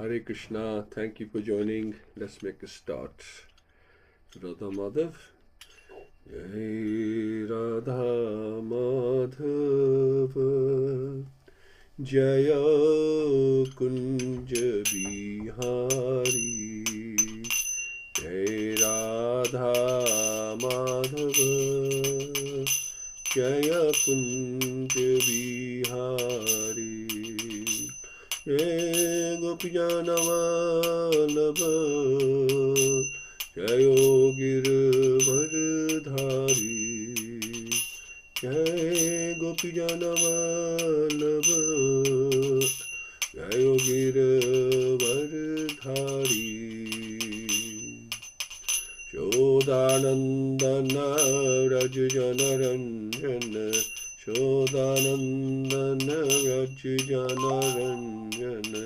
Hare Krishna, thank you for joining. Let's make a start. Radha Madhav. Jai Radha Madhava Jaya Kunja Bihari Jai Radha Madhava Jaya Kunja Bihari Jai Gopijana Vallabha Jayo Giravardhari Jai Gopijana Vallabha Jayo Giravardhari Shodanandana Rajjana Ranjana Shodanandana Rajjana Ranjana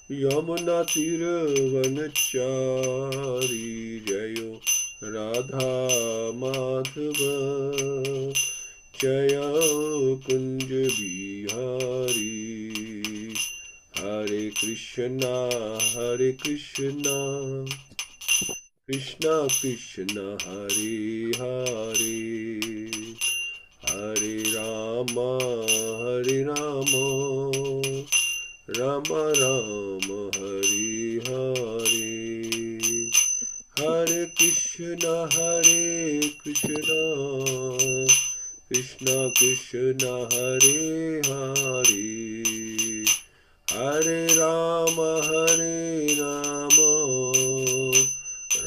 Yamuna Tiravanachari Jayo Radha Madhava Jaya Kunja Bihari Hare Krishna Hare Krishna Krishna Krishna Hare Hare Hare Rama Hare Rama Rama Rama Hare Hare Hare Krishna Krishna Krishna Hare Hare Hare Rama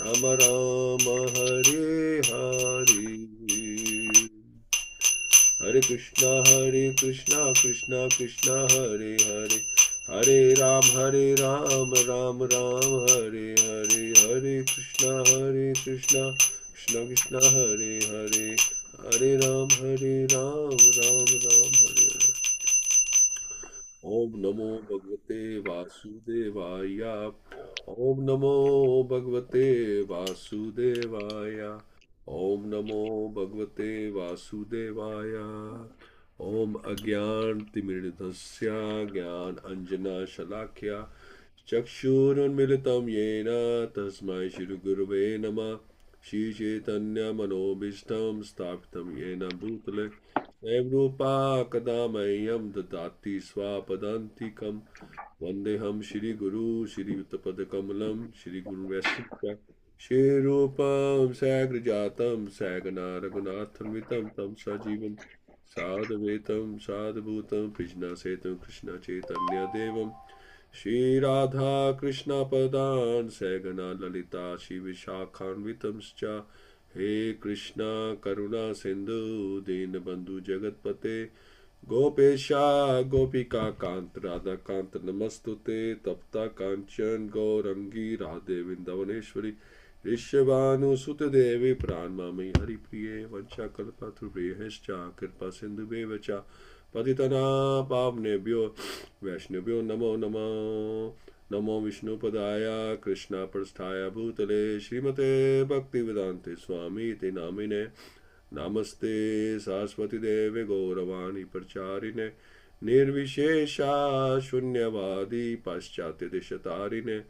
Rama Rama Hare Hare Hare Krishna Krishna Krishna Hare Hare Hare Ram Ram Ram Hare Hare Hare Krishna Krishna Krishna Hare Hare Hare Ram Ram Ram Hare Hare Om Namo Bhagavate Vasudevaya Om Namo Bhagavate Vasudevaya Om Namo Bhagavate Vasudevaya Om Agyan Timiridhasya Gyan Anjana Shalakya Chakshurunmilitam Yena Tasmai Shri Gurave Namah Shri Chaitanya Manobishtam Sthapitam Yena Bhutale Evrupa Kadamayam Dadati Swapadantikam Vandeham Shri Guru Shri Uttapadakamalam Shri Guru Vaishnava Shri Rupam Sagrajatam Sagana Raghunathanvitam Tam Sajivam Sadhvetam Sadhbhutam Krishna Setam Krishna Chaitanya Devam Shri Radha Krishna Padan Sagana Lalita Shri Vishakhanvitam Scha He Krishna Karuna Sindhu Dinabandhu Jagatpate Gopesha Gopika Kant Radha Kant Namastute Tapta Kanchan Gaurangi Radhe Vindavaneshwari Rishabhanu Sutta Devi Pranmami Hari Priye Vancha Kalpatrubhyescha Kirpa Sindhu Bevacha Patitana Pavnebhyo Vaishnavyo Namo Namo Namo Vishnu Padaya Krishna Prasthaya Bhutale Śrīmate Bhaktivedanta Swami Te Namine Namaste Saraswati Deve Gauravani Pracharine Nirvishesha Shunyavadi Paschatya Deshatarine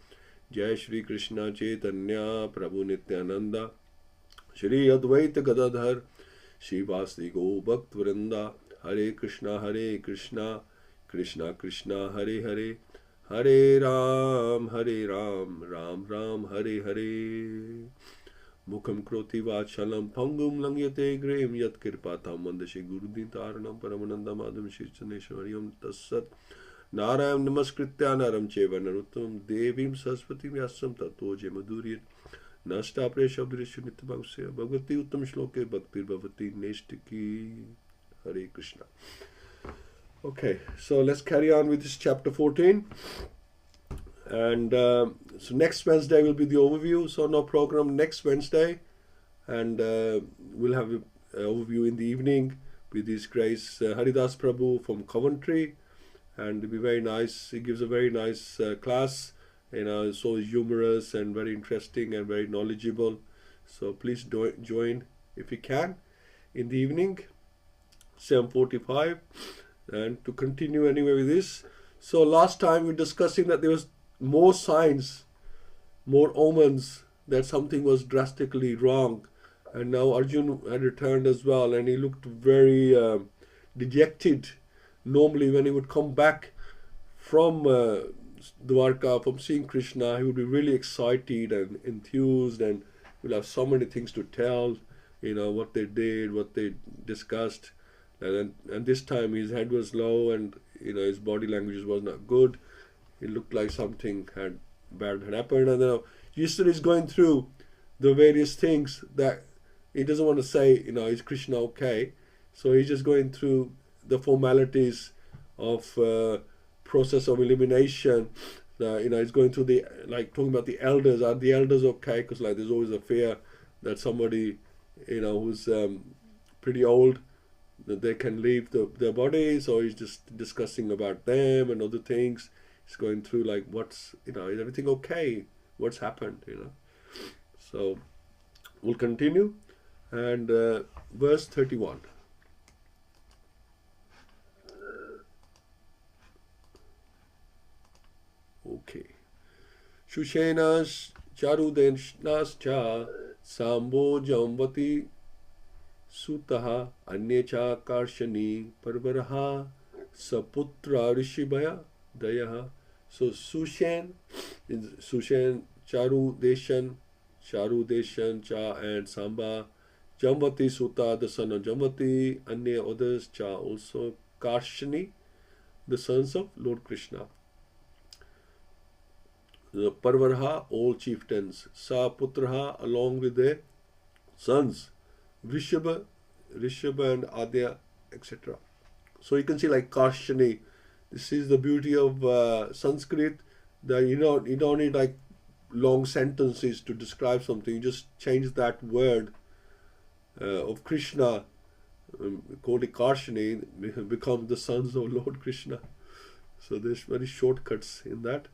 Jai Shri Krishna Chaitanya Prabhu Nityananda Shri Advaita Gadadhar Shivasti Go Bhakt Vrinda Hare Krishna Krishna Krishna Hare Hare Hare Ram Ram Ram Hare Hare Mukham Kroti Vachalam Pangum Langyate Graham Yat Kirpatam Mandashi Gurudin Taranam Paramananda Madham Shirchaneshwariyam Tassat Narayam Namaskritya Naram Cheva Naruttam Devim Saraswati Vyasam Tato Jemaduriyat Nasta Preshabdrishu Nitabhavsya Bhagavati Uttam Shloke Bhaktir Bhavati Neshtiki Hare Krishna. Okay, so let's carry on with this chapter 14. And so next Wednesday will be the overview. So no program next Wednesday. And we'll have an overview in the evening with His Grace Haridas Prabhu from Coventry. And it'll be very nice. He gives a very nice class. You know, so humorous and very interesting and very knowledgeable. So please join if you can in the evening, 7:45. And to continue anyway with this. So last time we were discussing that there was more signs, more omens that something was drastically wrong. And now Arjun had returned as well, and he looked very dejected. Normally, when he would come back from Dwarka, from seeing Krishna, he would be really excited and enthused, and will have so many things to tell, what they did, what they discussed. And this time his head was low, and his body language was not good. It looked like something bad had happened. And then yesterday is going through the various things that he doesn't want to say, is Krishna okay? So he's just going through the formalities of process of elimination. He's going through talking about the elders. Are the elders okay? Because there's always a fear that somebody, who's pretty old, that they can leave their body. So he's just discussing about them and other things. He's going through what's, is everything okay? What's happened? So we'll continue. And verse 31. Okay. Shushenas charudenascha sambo jamvati sutaha anyecha karshani parvaraha saputra rishibaya dayaha. So Sushen Charudeshan Cha and Samba. Jamvati Sutta, the son of Jamvati, Anya others, Cha also, Karshani, the sons of Lord Krishna. The Parvarha, all chieftains, Sa Putraha, along with their sons, Rishabha and Adya, etc. So you can see Karshani. This is the beauty of Sanskrit, that you don't need long sentences to describe something. You just change that word of Krishna, called Karshani, becomes the sons of Lord Krishna. So there's very shortcuts in that.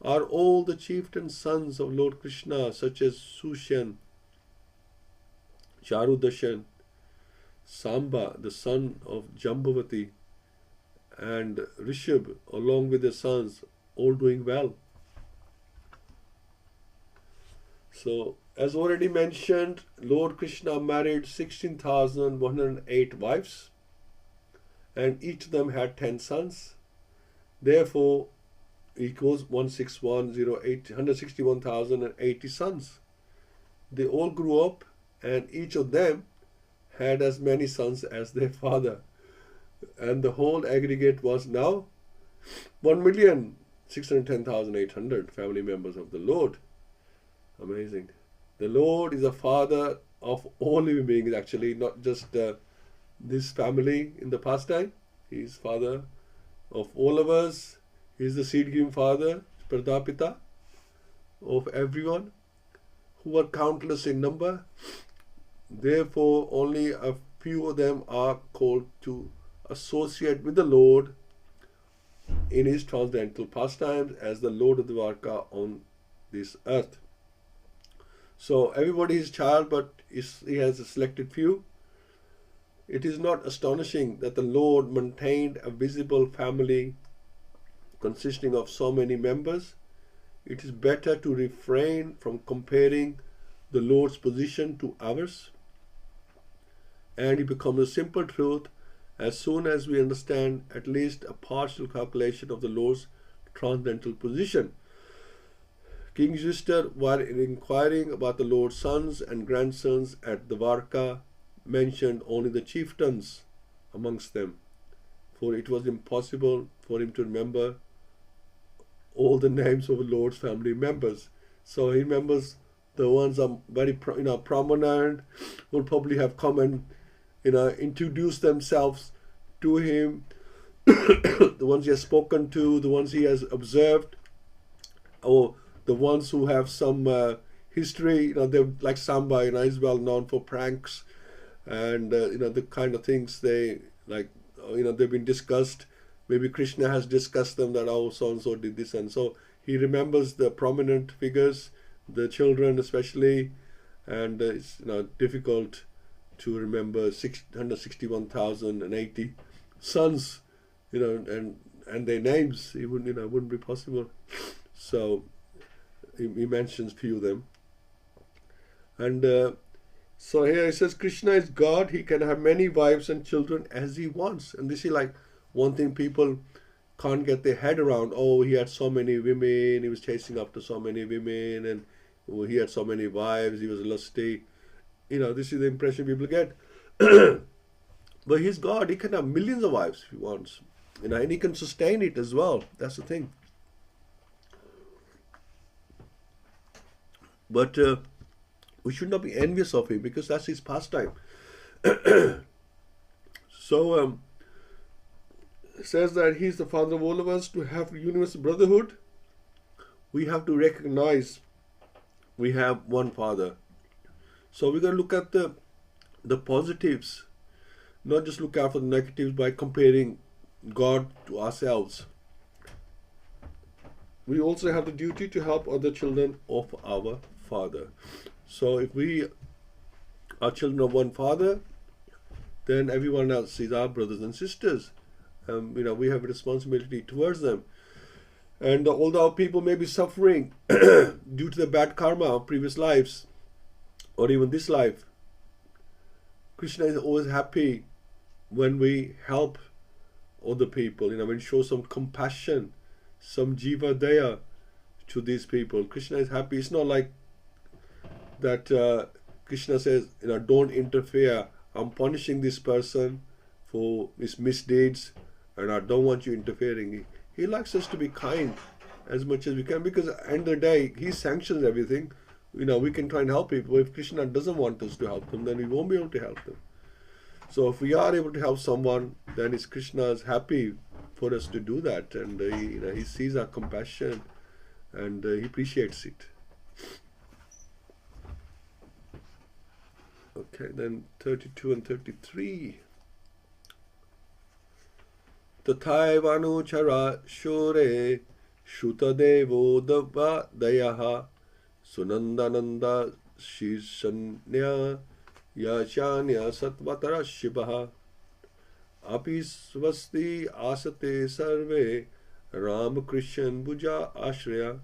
Are all the chieftain sons of Lord Krishna, such as Sushen, Charudashan, Samba, the son of Jambavati, and Rishab, along with their sons, all doing well? So, as already mentioned, Lord Krishna married 16,108 wives, and each of them had 10 sons. Therefore, equals 161,080 sons. They all grew up, and each of them had as many sons as their father. And the whole aggregate was now 1,610,800 family members of the Lord. Amazing. The Lord is a father of all living beings, actually, not just this family in the pastime. He is father of all of us. He is the seed-giving father, Pradapita, of everyone, who are countless in number. Therefore, only a few of them are called to associate with the Lord in his transcendental pastimes as the Lord of Dwarka on this earth. So everybody is child, but he has a selected few. It is not astonishing that the Lord maintained a visible family consisting of so many members. It is better to refrain from comparing the Lord's position to ours, and it becomes a simple truth as soon as we understand at least a partial calculation of the Lord's transcendental position. King Yudhishthira, while inquiring about the Lord's sons and grandsons at Dwarka, mentioned only the chieftains amongst them, for it was impossible for him to remember all the names of the Lord's family members. So he remembers the ones are very prominent, will probably have come and introduce themselves to him, the ones he has spoken to, the ones he has observed, or the ones who have some history. They're like Samba, he's well known for pranks, and the kind of things they they've been discussed. Maybe Krishna has discussed them, that so and so did this, and so he remembers the prominent figures, the children especially, and it's difficult to remember 661,080 sons, and their names. It wouldn't be possible. So he mentions few of them. And so here it says Krishna is God. He can have many wives and children as he wants. And this is like one thing people can't get their head around. Oh, he had so many women. He was chasing after so many women, and he had so many wives. He was lusty. This is the impression people get. But he's God. He can have millions of wives if he wants. And he can sustain it as well. That's the thing. But we should not be envious of him, because that's his pastime. So it says that he's the father of all of us. To have universal brotherhood, we have to recognize we have one father. So we're going to look at the positives, not just look out for the negatives by comparing God to ourselves. We also have the duty to help other children of our Father. So if we are children of one Father, then everyone else is our brothers and sisters. We have a responsibility towards them. And although people may be suffering due to the bad karma of previous lives, or even this life, Krishna is always happy when we help other people, when we show some compassion, some jiva daya to these people. Krishna is happy. It's not like that Krishna says, don't interfere. I'm punishing this person for his misdeeds, and I don't want you interfering. He likes us to be kind as much as we can, because at the end of the day, he sanctions everything. We can try and help people. If Krishna doesn't want us to help them, then we won't be able to help them. So if we are able to help someone, then Krishna is happy for us to do that, and he sees our compassion, and he appreciates it. Okay, then 32 and 33. Tathaivanuchara shure shutadevo dayaha sunandananda shishanya yachanya satvatara shivaha api svasti asate sarve ram krishan bhuja ashraya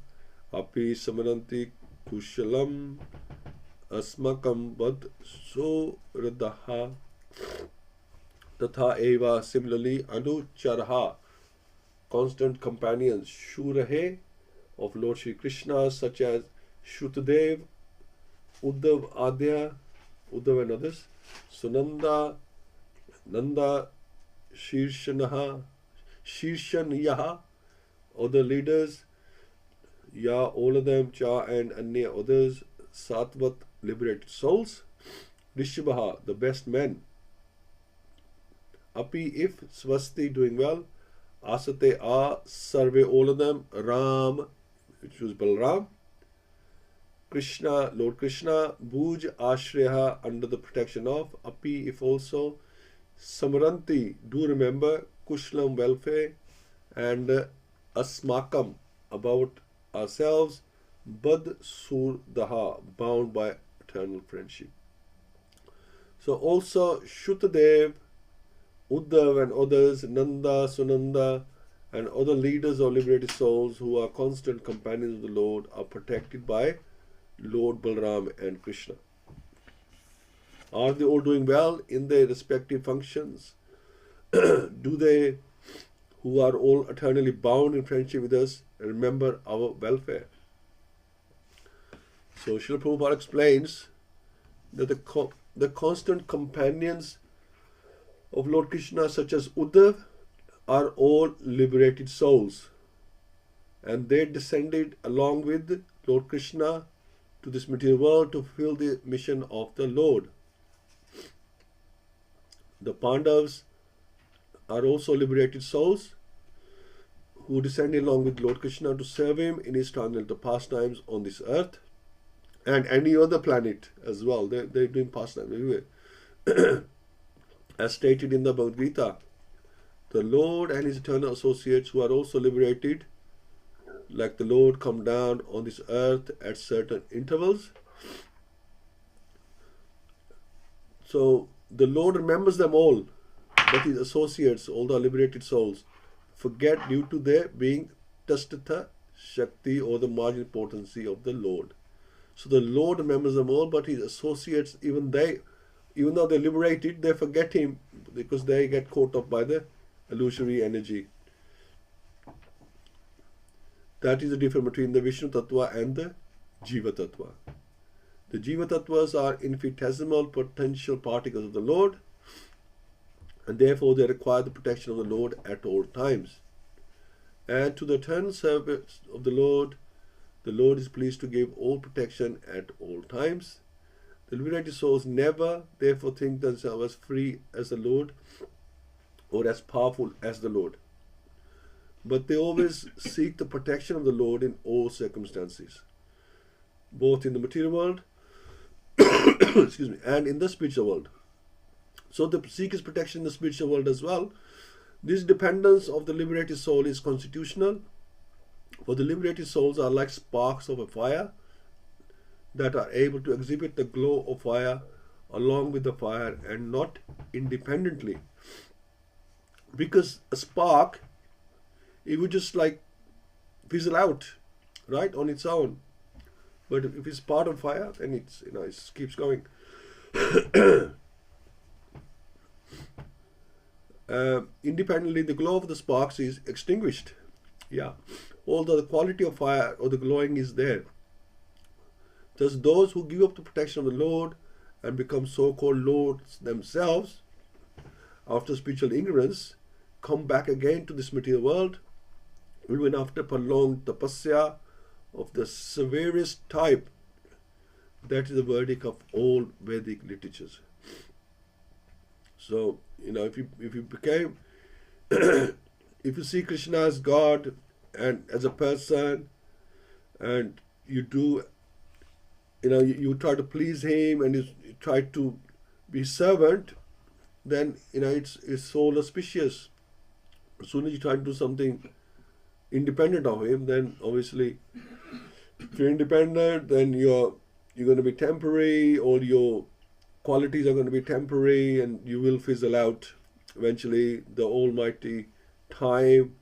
api samaranti kushalam asmakam vad suradaha. Tatha eva, similarly, anucharha, constant companions, shurahe, of Lord Shri Krishna, such as Shrutadev, Uddhav Adya, Uddhav and others, Sunanda, Nanda, Shirshanaha, Shirshanyaha, other leaders, Ya, all of them, Cha and Anya, others, Satvat, liberated souls, Rishabha, the best men, Api, if, Swasti, doing well, Asate, Sarve, all of them, Ram, which was Balram, Krishna, Lord Krishna, Bhuj, Ashriya, under the protection of, Api, if also, Samaranti, do remember, Kushlam, welfare, and Asmakam, about ourselves, Bad Surdaha, bound by eternal friendship. So also Shutadev, Uddhav and others, Nanda, Sunanda, and other leaders of liberated souls who are constant companions of the Lord are protected by Lord Balram and Krishna. Are they all doing well in their respective functions? Do they, who are all eternally bound in friendship with us, remember our welfare? So Srila Prabhupada explains that the constant companions of Lord Krishna, such as Uddhav, are all liberated souls, and they descended along with Lord Krishna to this material world to fulfill the mission of the Lord. The Pandavas are also liberated souls who descended along with Lord Krishna to serve him in his transcendental pastimes on this earth and any other planet as well. They're doing pastimes everywhere. As stated in the Bhagavad Gita, the Lord and his eternal associates who are also liberated, like the Lord, come down on this earth at certain intervals. So the Lord remembers them all, but his associates, all the liberated souls, forget due to their being tastata Shakti or the marginal potency of the Lord. So the Lord remembers them all, but his associates, even though they're liberated, they forget him because they get caught up by the illusory energy. That is the difference between the Vishnu Tattva and the Jiva Tattva. The Jiva Tattvas are infinitesimal potential particles of the Lord, and therefore they require the protection of the Lord at all times. And to the eternal service of the Lord is pleased to give all protection at all times. The liberated souls never therefore think themselves as free as the Lord or as powerful as the Lord, but they always seek the protection of the Lord in all circumstances, both in the material world excuse me, and in the spiritual world. So they seek his protection in the spiritual world as well. This dependence of the liberated soul is constitutional, for the liberated souls are like sparks of a fire that are able to exhibit the glow of fire along with the fire and not independently. Because a spark, it would just like fizzle out, right, on its own. But if it's part of fire, then it's, it keeps going. Independently, the glow of the sparks is extinguished. Yeah, although the quality of fire or the glowing is there. Thus, those who give up the protection of the Lord and become so-called lords themselves after spiritual ignorance come back again to this material world, even after prolonged tapasya of the severest type. That is the verdict of all Vedic literatures. So, if you became, if you see Krishna as God and as a person, and you do, you try to please him and you try to be servant, then it's so auspicious. As soon as you try to do something independent of him, then obviously, if you're independent, then you're going to be temporary. All your qualities are going to be temporary, and you will fizzle out. Eventually, the almighty time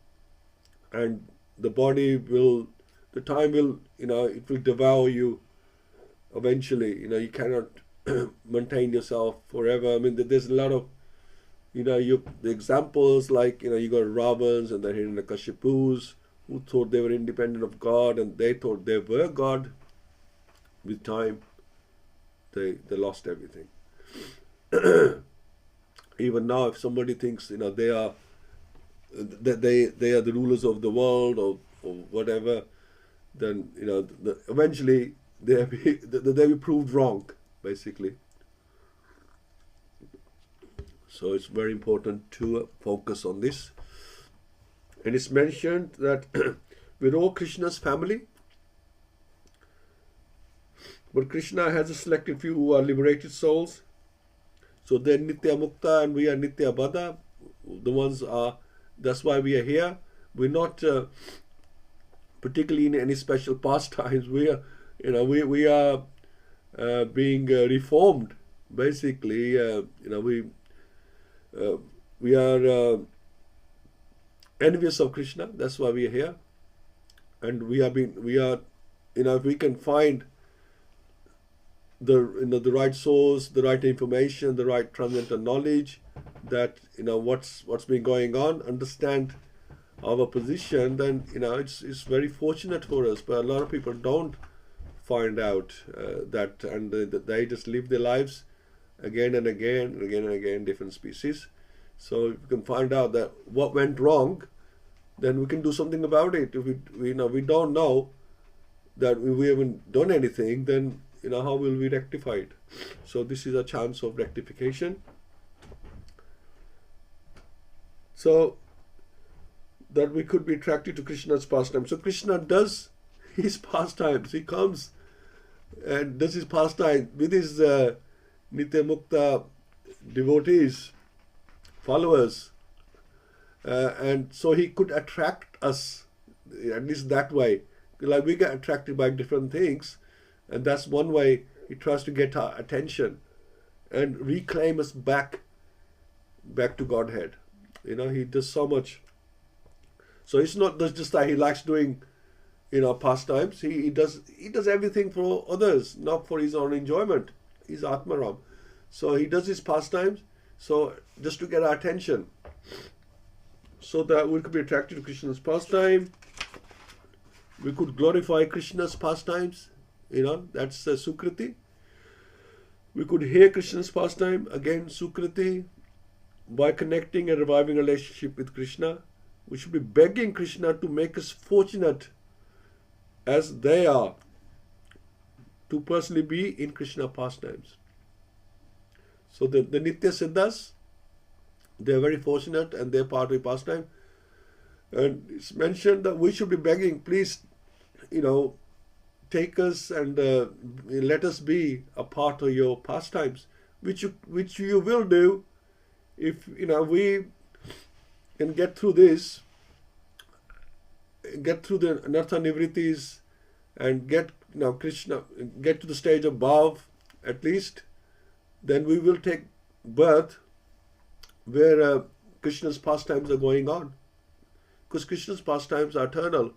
and the body will, the time will, it will devour you. Eventually, you cannot maintain yourself forever. I mean, there's a lot of, the examples like, you got Ravans and the Hiranyakashipus who thought they were independent of God, and they thought they were God. With time, they lost everything. Even now, if somebody thinks they are the rulers of the world or whatever, then eventually they be proved wrong, basically. So it's very important to focus on this. And it's mentioned that we're all Krishna's family, but Krishna has a selected few who are liberated souls. So they're Nitya Mukta and we are Nitya Bada. The ones are, that's why we are here. We're not particularly in any special pastimes. We are, we are being reformed. Basically, we are envious of Krishna. That's why we are here. And we are, if we can find the right source, the right information, the right transcendental knowledge, that what's been going on, understand our position, then it's very fortunate for us. But a lot of people don't find out that, and they just live their lives again and again and again and again, different species. So if we can find out that what went wrong, then we can do something about it. If we don't know that we haven't done anything, then how will we rectify it? So this is a chance of rectification. So that we could be attracted to Krishna's pastime. So Krishna does his pastimes. He comes and does his pastime with his Nitya Mukta devotees, followers. And so he could attract us, at least that way. Like we get attracted by different things. And that's one way he tries to get our attention and reclaim us back to Godhead. He does so much. So it's not just that he likes doing, pastimes. He does everything for others, not for his own enjoyment. He's Atmaram. So he does his pastimes, so just to get our attention, so that we could be attracted to Krishna's pastime. We could glorify Krishna's pastimes, that's Sukriti. We could hear Krishna's pastime, again Sukriti, by connecting and reviving a relationship with Krishna. We should be begging Krishna to make us fortunate as they are to personally be in Krishna pastimes. So the Nitya Siddhas, they are very fortunate and they are part of the pastime. And it's mentioned that we should be begging, please, take us and let us be a part of your pastimes, which you will do if we can get through this, get through the anartha nivrittis, and get Krishna, get to the stage of bhav at least. Then we will take birth where Krishna's pastimes are going on. Because Krishna's pastimes are eternal.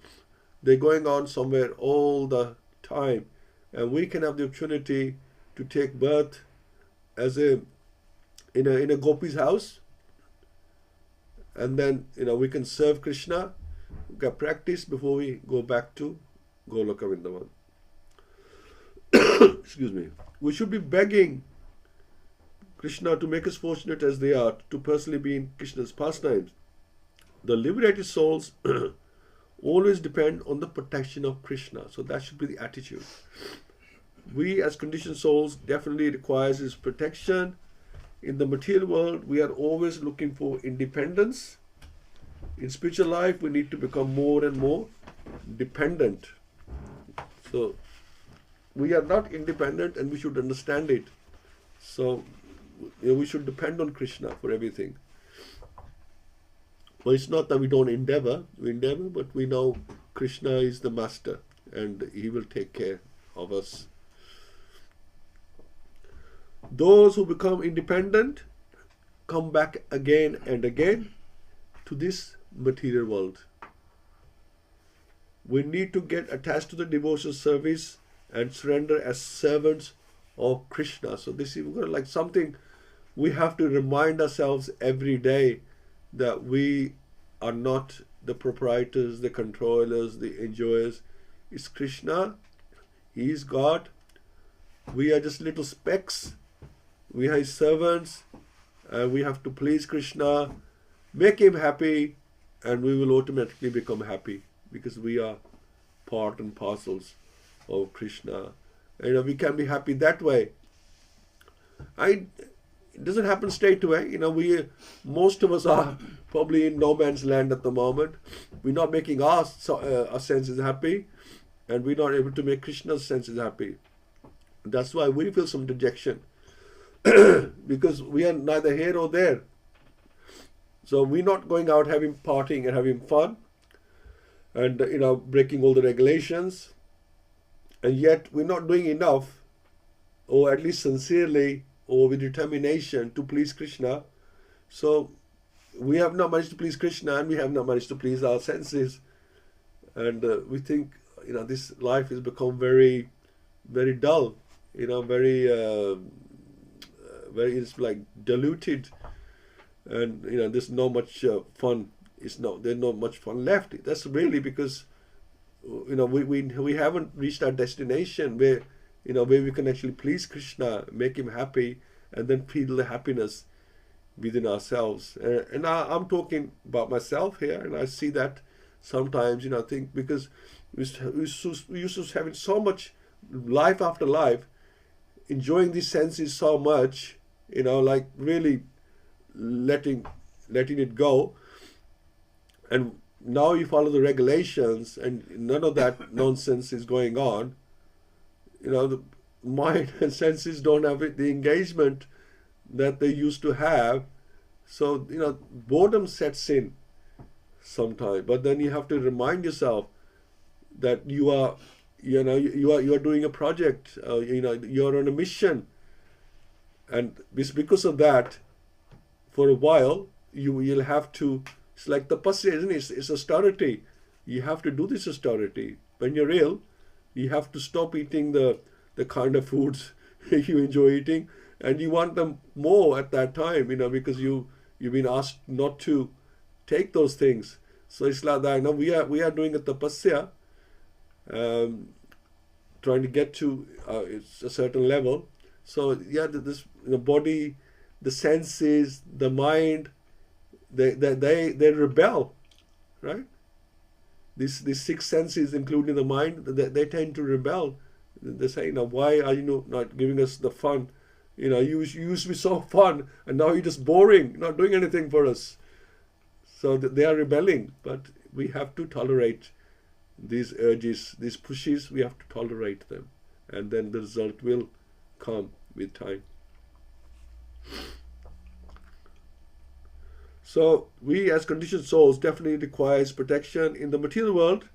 They're going on somewhere all the time. And we can have the opportunity to take birth as in a gopi's house. And then, we can serve Krishna, we can practice before we go back to Goloka Vrindavan. Excuse me. We should be begging Krishna to make us fortunate as they are, to personally be in Krishna's pastimes. The liberated souls always depend on the protection of Krishna. So that should be the attitude. We as conditioned souls definitely requires his protection. In the material world, we are always looking for independence. In spiritual life, we need to become more and more dependent. So we are not independent and we should understand it. So we should depend on Krishna for everything. Well, it's not that we don't endeavor, but we know Krishna is the master and he will take care of us. Those who become independent come back again and again to this material world. We need to get attached to the devotional service and surrender as servants of Krishna. So this is like something we have to remind ourselves every day, that we are not the proprietors, the controllers, the enjoyers. It's Krishna. He is God. We are just little specks. We are his servants. And we have to please Krishna, make him happy, and we will automatically become happy because we are part and parcels of Krishna. We can be happy that way. It doesn't happen straight away. Most of us are probably in no man's land at the moment. We're not making our senses happy, and we're not able to make Krishna's senses happy. That's why we feel some dejection, because we are neither here nor there. So we're not going out partying and having fun, and breaking all the regulations, and yet we're not doing enough, or at least sincerely or with determination, to please Krishna. So we have not managed to please Krishna, and we have not managed to please our senses, and we think this life has become very, very dull, very it's like diluted, and there's not much fun. There's not much fun left. That's really because we haven't reached our destination where where we can actually please Krishna, make him happy, and then feel the happiness within ourselves. And I'm talking about myself here, and I see that sometimes, I think because we used to having so much life after life, enjoying these senses so much, like really letting it go. And now you follow the regulations and none of that nonsense is going on. The mind and senses don't have the engagement that they used to have. So, boredom sets in sometime. But then you have to remind yourself that you are doing a project, you're on a mission. And because of that, for a while, you'll have to, it's like tapasya, isn't it? It's austerity. You have to do this austerity. when you're ill, you have to stop eating the kind of foods you enjoy eating, and you want them more at that time, because you've been asked not to take those things. So it's like that. Now we are doing a tapasya, trying to get to it's a certain level. So yeah, this body, the senses, the mind, they rebel, right? These six senses, including the mind, they tend to rebel. They say, now why are you not giving us the fun? You used to be so fun, and now you're just boring, not doing anything for us. So they are rebelling, but we have to tolerate these urges, these pushes. We have to tolerate them, and then the result will come with time. So we as conditioned souls definitely requires protection. In the material world,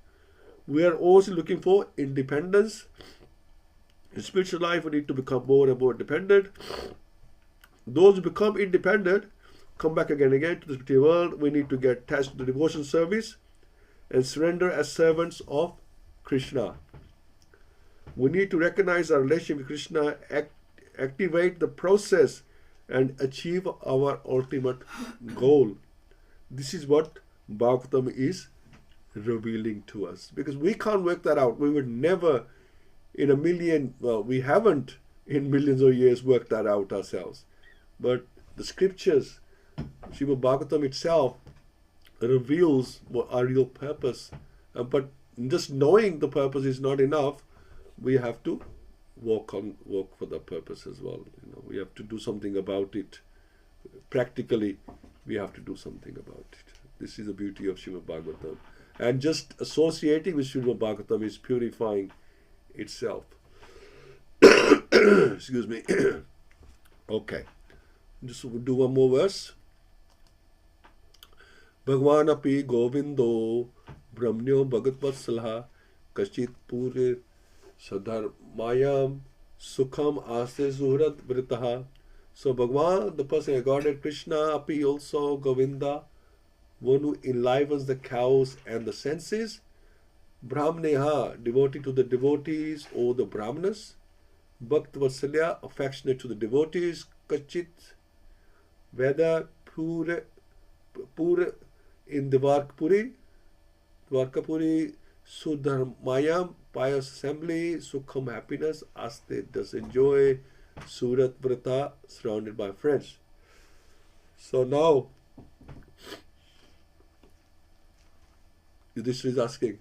we are always looking for independence. In spiritual life, we need to become more and more dependent. Those who become independent come back again and again to the spiritual world. We need to get attached to the devotion service and surrender as servants of Krishna. We need to recognize our relationship with Krishna, activate the process, and achieve our ultimate goal. This is what Bhagavatam is revealing to us, because we can't work that out. We would never in a million, we haven't in millions of years worked that out ourselves. But the scriptures, Śrīmad-Bhāgavatam itself, reveals what our real purpose. But just knowing the purpose is not enough. We have to work for the purpose as well. We have to do something about it. Practically, we have to do something about it. This is the beauty of Śrīmad-Bhāgavatam. And just associating with Śrīmad-Bhāgavatam is purifying itself. Excuse me. Okay. Just do one more verse. Bhagwan api govindo brahmnyo bhagatvatsalha kashit pure sadharmayam sukham ase suhrat vritaha. So Bhagwan, the person regarded Krishna, api also Govinda, one who enlivens the cows and the senses. Brahmneha, devotee to the devotees or the brahmanas. Bhaktivedanta, affectionate to the devotees. Kachit, Veda, Pura in Dvarkapuri, Sudharmayam, pious assembly, Sukham, happiness, Aste, does enjoy, Surat Vrata, surrounded by friends. So now, Yudhishthira is asking,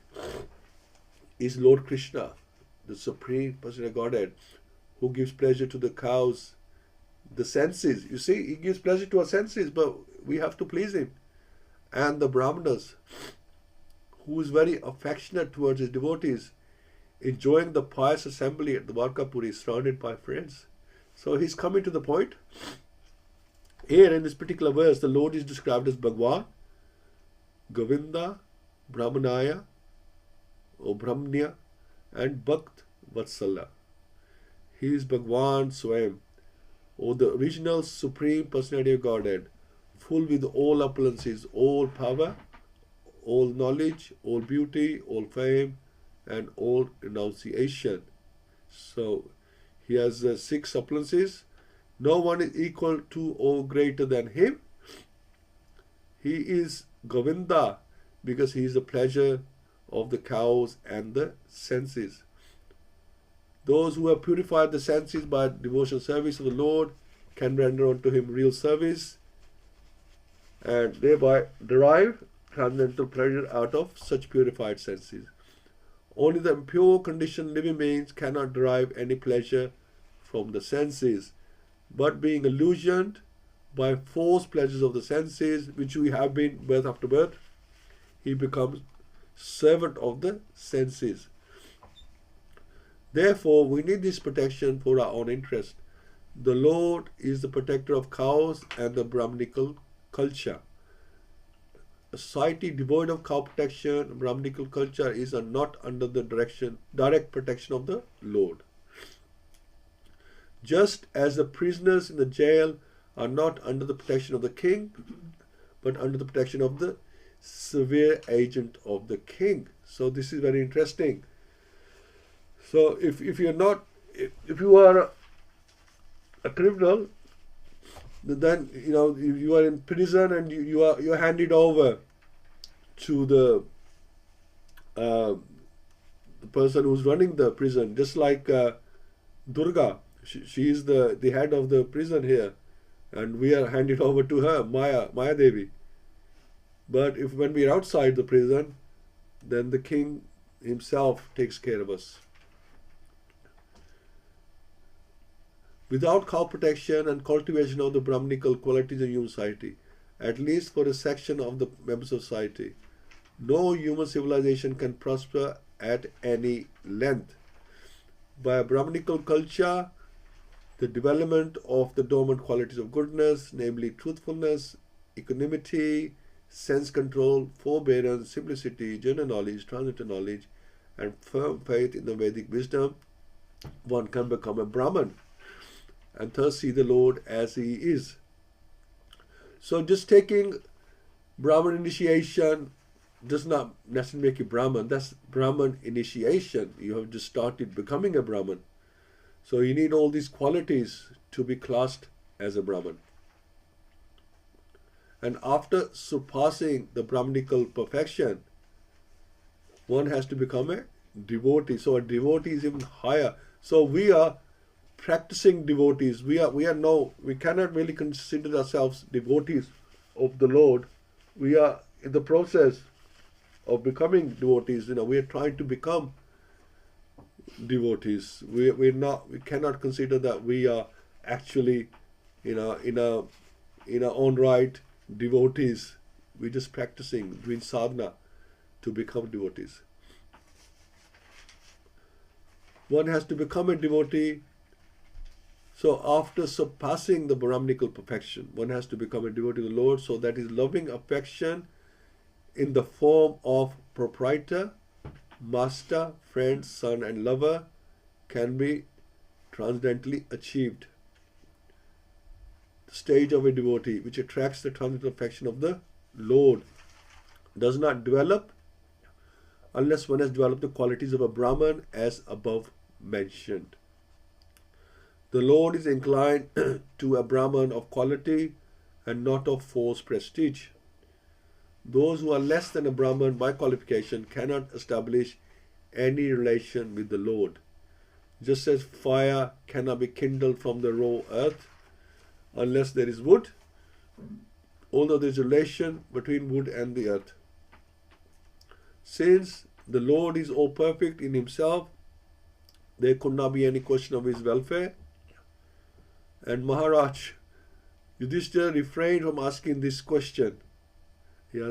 is Lord Krishna, the Supreme Person of Godhead, who gives pleasure to the cows, the senses? You see, he gives pleasure to our senses, but we have to please him. And the Brahmanas, who is very affectionate towards his devotees, enjoying the pious assembly at the Dvarkapuri, surrounded by friends. So he's coming to the point. Here in this particular verse, the Lord is described as Bhagwan, Govinda, Brahmanaya, or Brahmanya, and Bhakt Vatsala. He is Bhagwan Swami, or the original Supreme Personality of Godhead, full with all opulences, all power, all knowledge, all beauty, all fame, and all renunciation. So he has 6 opulences. No one is equal to or greater than him. He is Govinda because he is the pleasure of the cows and the senses. Those who have purified the senses by devotional service of the Lord can render unto him real service and thereby derive transcendental pleasure out of such purified senses. Only the impure conditioned living beings cannot derive any pleasure from the senses, but being illusioned by false pleasures of the senses, which we have been birth after birth, he becomes servant of the senses. Therefore, we need this protection for our own interest. The Lord is the protector of cows and the Brahmanical culture. A society devoid of cow protection, Brahmanical culture, is not under the direct protection of the Lord. Just as the prisoners in the jail are not under the protection of the king, but under the protection of the severe agent of the king. So this is very interesting. So if you're not, if you are a criminal, then you are in prison and you're handed over to the person who's running the prison, just like Durga. She is the head of the prison here, and we are handed over to her, Maya Devi. But when we are outside the prison, then the king himself takes care of us. Without cow protection and cultivation of the Brahmanical qualities in human society, at least for a section of the members of society, no human civilization can prosper at any length. By a Brahmanical culture, the development of the dormant qualities of goodness, namely truthfulness, equanimity, sense control, forbearance, simplicity, general knowledge, transcendental knowledge, and firm faith in the Vedic wisdom, one can become a Brahman and thus see the Lord as he is. So just taking Brahman initiation does not necessarily make you Brahman. That's Brahman initiation. You have just started becoming a Brahman. So you need all these qualities to be classed as a Brahman. And after surpassing the Brahmanical perfection, one has to become a devotee. So a devotee is even higher. So we are practicing devotees. We cannot really consider ourselves devotees of the Lord. We are in the process of becoming devotees. We are trying to become devotees. We cannot consider that we are actually in our own right devotees. We're just practicing, doing sadhana to become devotees. One has to become a devotee. So after surpassing the Brahmanical perfection, one has to become a devotee of the Lord, so that his loving affection in the form of proprietor, master, friend, son, and lover can be transcendently achieved. The stage of a devotee which attracts the transcendental affection of the Lord does not develop unless one has developed the qualities of a Brahman as above mentioned. The Lord is inclined to a Brahman of quality and not of false prestige. Those who are less than a Brahman by qualification cannot establish any relation with the Lord. Just as fire cannot be kindled from the raw earth unless there is wood, although there is a relation between wood and the earth. Since the Lord is all perfect in himself, there could not be any question of his welfare. And Maharaj Yudhishthira refrained from asking this question.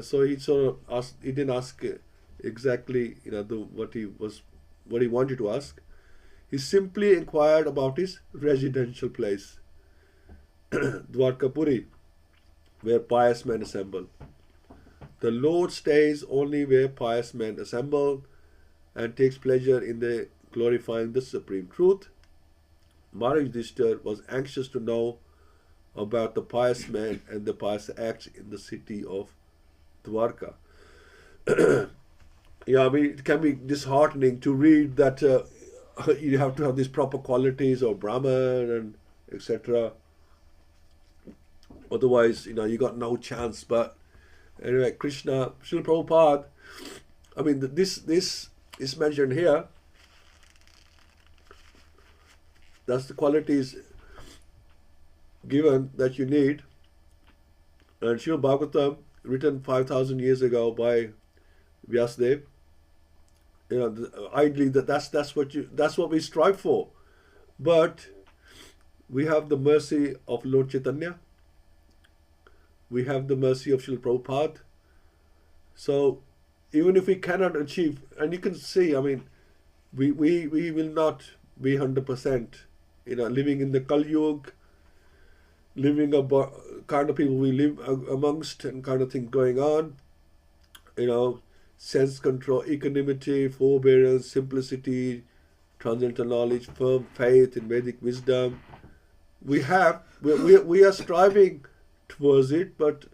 So he sort of asked. He didn't ask exactly, what he wanted to ask. He simply inquired about his residential place, Dwarkapuri, where pious men assemble. The Lord stays only where pious men assemble and takes pleasure in the glorifying the supreme truth. Maharaj Yudhishthira was anxious to know about the pious men and the pious acts in the city of Dwarka. It can be disheartening to read that you have to have these proper qualities of Brahman and etc. Otherwise, you got no chance. But anyway, Krishna, Srila Prabhupada, this is mentioned here. That's the qualities given that you need. And Śrīmad-Bhāgavatam, written 5,000 years ago by Vyasadeva, ideally that's what we strive for. But we have the mercy of Lord Chaitanya. We have the mercy of Srila Prabhupada. So even if we cannot achieve, and you can see, we will not be 100%. Living in the Kali Yuga, living about kind of people we live amongst and kind of thing going on, sense control, equanimity, forbearance, simplicity, transcendental knowledge, firm faith in Vedic wisdom. We are striving towards it, but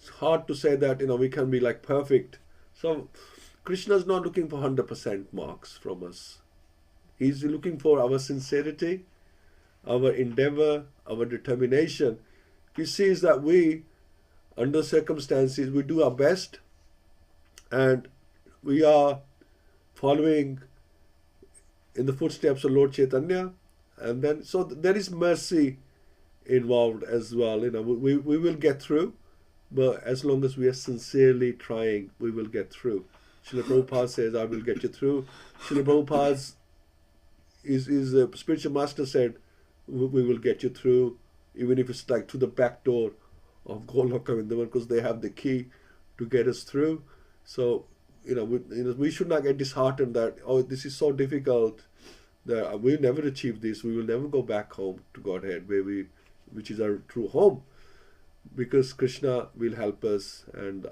it's hard to say that we can be like perfect. So Krishna is not looking for 100% marks from us. He's looking for our sincerity, our endeavor, our determination. He sees that we, under circumstances, we do our best and we are following in the footsteps of Lord Chaitanya. And then, so there is mercy involved as well. We will get through, but as long as we are sincerely trying, we will get through. Srila Prabhupada says, I will get you through. Srila Prabhupada's spiritual master said, we will get you through, even if it's like to the back door of Goloka Vrindavan, because they have the key to get us through. So, we should not get disheartened that, oh, this is so difficult, that we'll never achieve this, we will never go back home to Godhead, which is our true home, because Krishna will help us, and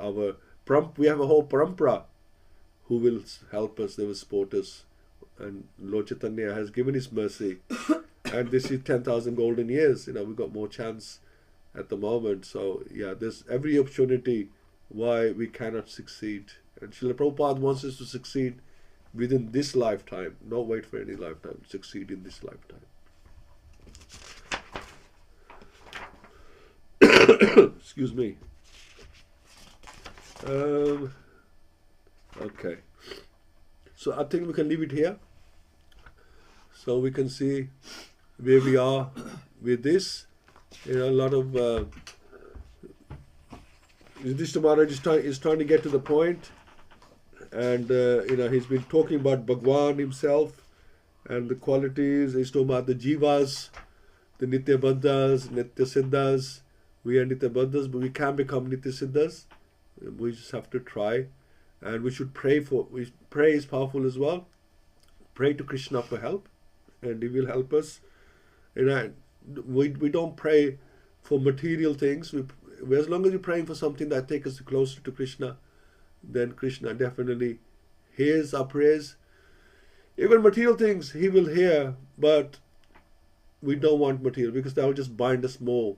we have a whole parampara who will help us, they will support us, and Lord Chaitanya has given his mercy, and this is 10,000 golden years, we've got more chance at the moment. So yeah, there's every opportunity why we cannot succeed, and Srila Prabhupada wants us to succeed within this lifetime, not wait for any lifetime, succeed in this lifetime. Excuse me. Okay. So I think we can leave it here. So we can see where we are with this. A lot of Yudhishthira Maharaj is trying to get to the point, and he's been talking about Bhagwan himself and the qualities. He's talking about the jivas, the nitya baddhas, nitya siddhas. We are nitya baddhas, but we can become nitya siddhas. We just have to try, and we should pray Pray is powerful as well. Pray to Krishna for help, and he will help us. We don't pray for material things. As long as you're praying for something that takes us closer to Krishna, then Krishna definitely hears our prayers. Even material things he will hear, but we don't want material, because that will just bind us more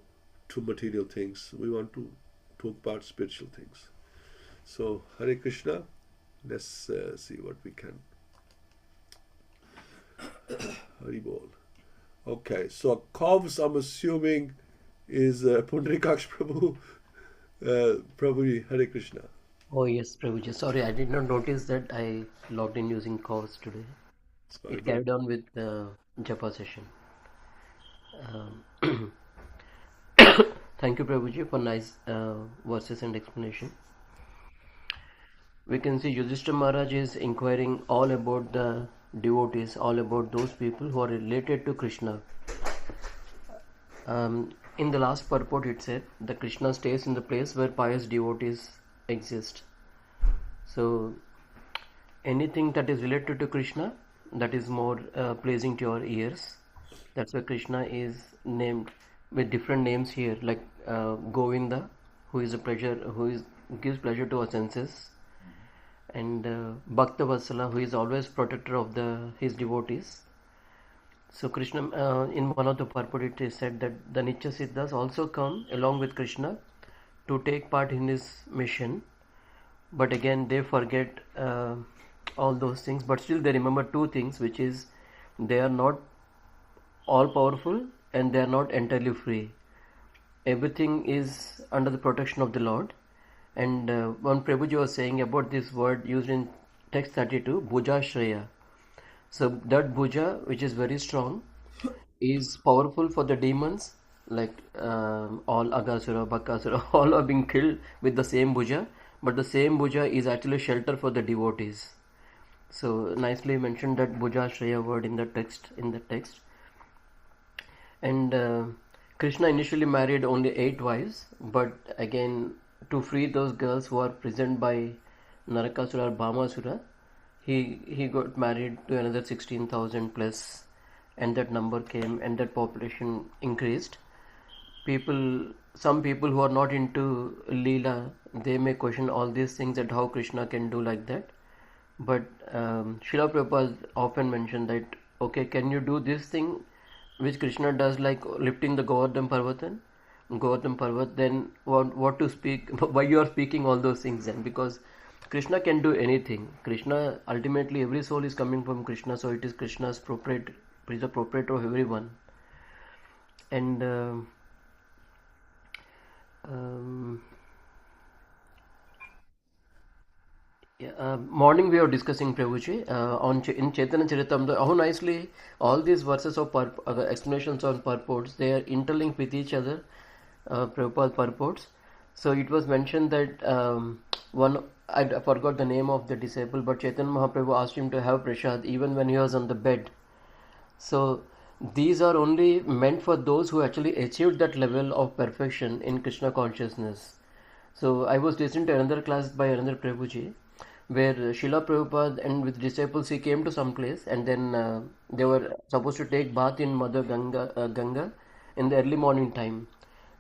to material things. We want to talk about spiritual things. So Hare Krishna, let's see what we can. Hari Bol. Okay, so Kovs, I'm assuming, is Pundarikaksh Prabhu. Prabhu, Hare Krishna. Oh yes, Prabhuji. Sorry, I did not notice that I logged in using calls today. It carried on with the Japa session. Thank you, Prabhuji, for nice verses and explanation. We can see Yudhishthira Maharaj is inquiring all about the devotees, all about those people who are related to Krishna. In the last purport it said that Krishna stays in the place where pious devotees exist. So anything that is related to Krishna, that is more pleasing to your ears. That's why Krishna is named with different names here, like Govinda, who is a pleasure, gives pleasure to our senses, and Bhakta-Vatsala, who is always protector of his devotees. So Krishna, in one of the purport it is said that the Nitya Siddhas also come along with Krishna to take part in his mission, but again they forget all those things, but still they remember two things, which is they are not all powerful and they are not entirely free. Everything is under the protection of the Lord. And when Prabhuji was saying about this word used in text 32, Bhuja Shraya. So that Bhuja, which is very strong, is powerful for the demons, like all Agasura, Bakasura, all are being killed with the same Bhuja, but the same Bhuja is actually shelter for the devotees. So nicely mentioned that Bhuja Shraya word in the text. And Krishna initially married only 8 wives, but again to free those girls who are present by Narakasura or Bhamasura, he got married to another 16,000 plus, and that number came and that population increased. Some people who are not into Leela, they may question all these things, that how Krishna can do like that. But Srila Prabhupada often mentioned that, okay, can you do this thing which Krishna does, like lifting the Govardhan Parvat, then what to speak, why you are speaking all those things then? Because Krishna can do anything. Krishna, ultimately, every soul is coming from Krishna, so it is Krishna's proprietor, is the proprietor of everyone. And morning we are discussing Prabhuji in Chaitanya Charitamrita, how nicely all these verses of explanations on purports, they are interlinked with each other, Prabhupada purports. So it was mentioned that I forgot the name of the disciple, but Chaitanya Mahaprabhu asked him to have prasad even when he was on the bed. So these are only meant for those who actually achieved that level of perfection in Krishna consciousness. So I was listening to another class by another Prabhuji, where Srila Prabhupada and with disciples he came to some place, and then they were supposed to take bath in Mother Ganga in the early morning time.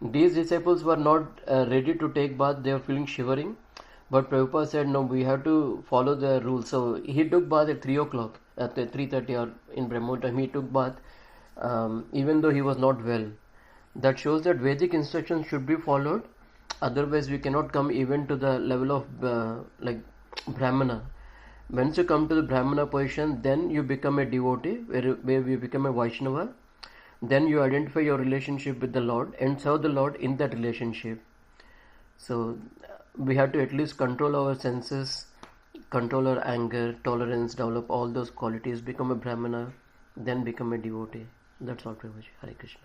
These disciples were not ready to take bath; they were feeling shivering. But Prabhupada said, no, we have to follow the rules. So he took bath at 3 o'clock, at 3:30 or in Brahmo time. He took bath even though he was not well. That shows that Vedic instructions should be followed. Otherwise, we cannot come even to the level of like Brahmana. Once you come to the Brahmana position, then you become a devotee, where you become a Vaishnava. Then you identify your relationship with the Lord and serve the Lord in that relationship. So we have to at least control our senses, control our anger, tolerance, develop all those qualities, become a Brahmana, then become a devotee. That's all, Prabhuji. Hare Krishna.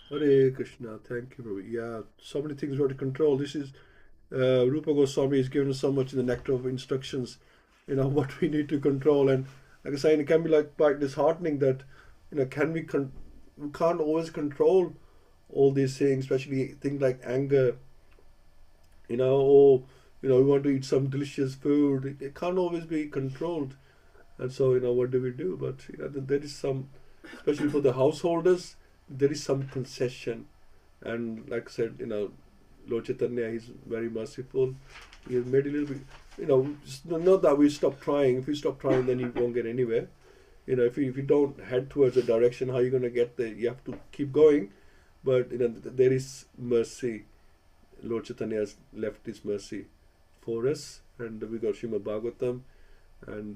Hare Krishna. Thank you, Prabhu. Yeah, so many things we have to control. This is Rupa Goswami has given us so much in the nectar of instructions, what we need to control. And like I say, it can be like quite disheartening that, can we can't always control all these things, especially things like anger, or, we want to eat some delicious food. It can't always be controlled. And so, what do we do? But, there is some, especially for the householders, there is some concession. And like I said, Lord Chaitanya, he's very merciful. He has made a little bit, not that we stop trying. If we stop trying, then you won't get anywhere. If you don't head towards a direction, how are you going to get there? You have to keep going. But, there is mercy. Lord Chaitanya has left his mercy for us. And we got Śrīmad-Bhāgavatam. And,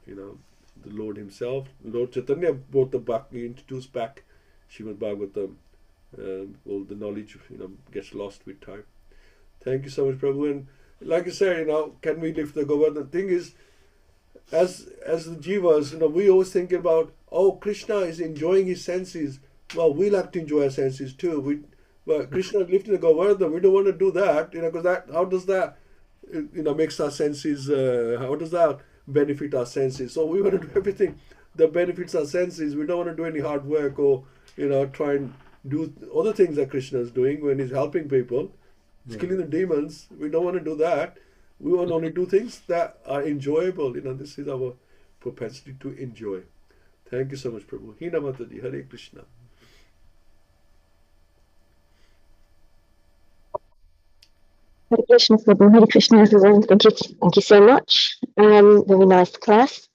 the Lord himself. Lord Chaitanya brought he introduced back Śrīmad-Bhāgavatam. All the knowledge, gets lost with time. Thank you so much, Prabhu. And like I said, can we lift the Govardhan? The thing is, as the jivas, we always think about, Krishna is enjoying his senses. Well, we like to enjoy our senses too. But Krishna is lifting the Govardhan. We don't want to do that, because how does that, makes our senses, how does that benefit our senses? So we want to do everything that benefits our senses. We don't want to do any hard work or, try and do other things that Krishna is doing when he's helping people. He's killing the demons. We don't want to do that. We want to only do things that are enjoyable. This is our propensity to enjoy. Thank you so much, Prabhu. Hina Mataji, Hare Krishna. Hare Krishna, Prabhu. Hare Krishna, everyone. Thank you so much. Very nice class.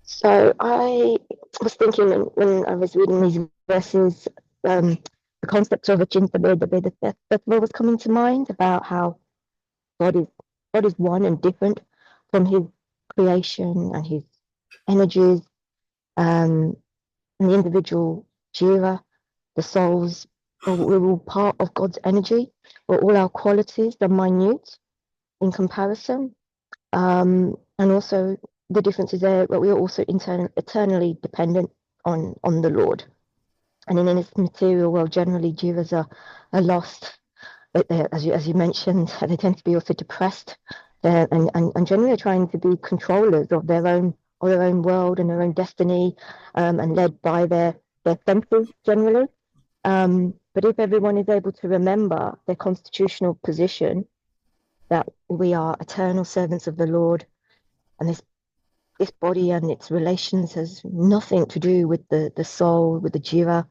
So I was thinking when I was reading these verses, the concept of Achinta Bheda Tattva was coming to mind, about how God is one and different from his creation and his energies, and the individual jiva, the souls, we're all part of God's energy. All our qualities are minute in comparison, and also the difference is there, but we are also eternally dependent on the Lord. And in this material world, generally jivas are lost. But as you mentioned, they tend to be also depressed, and generally are trying to be controllers of their own world and their own destiny, and led by their senses generally. But if everyone is able to remember their constitutional position, that we are eternal servants of the Lord, and this body and its relations has nothing to do with the soul, with the jiva,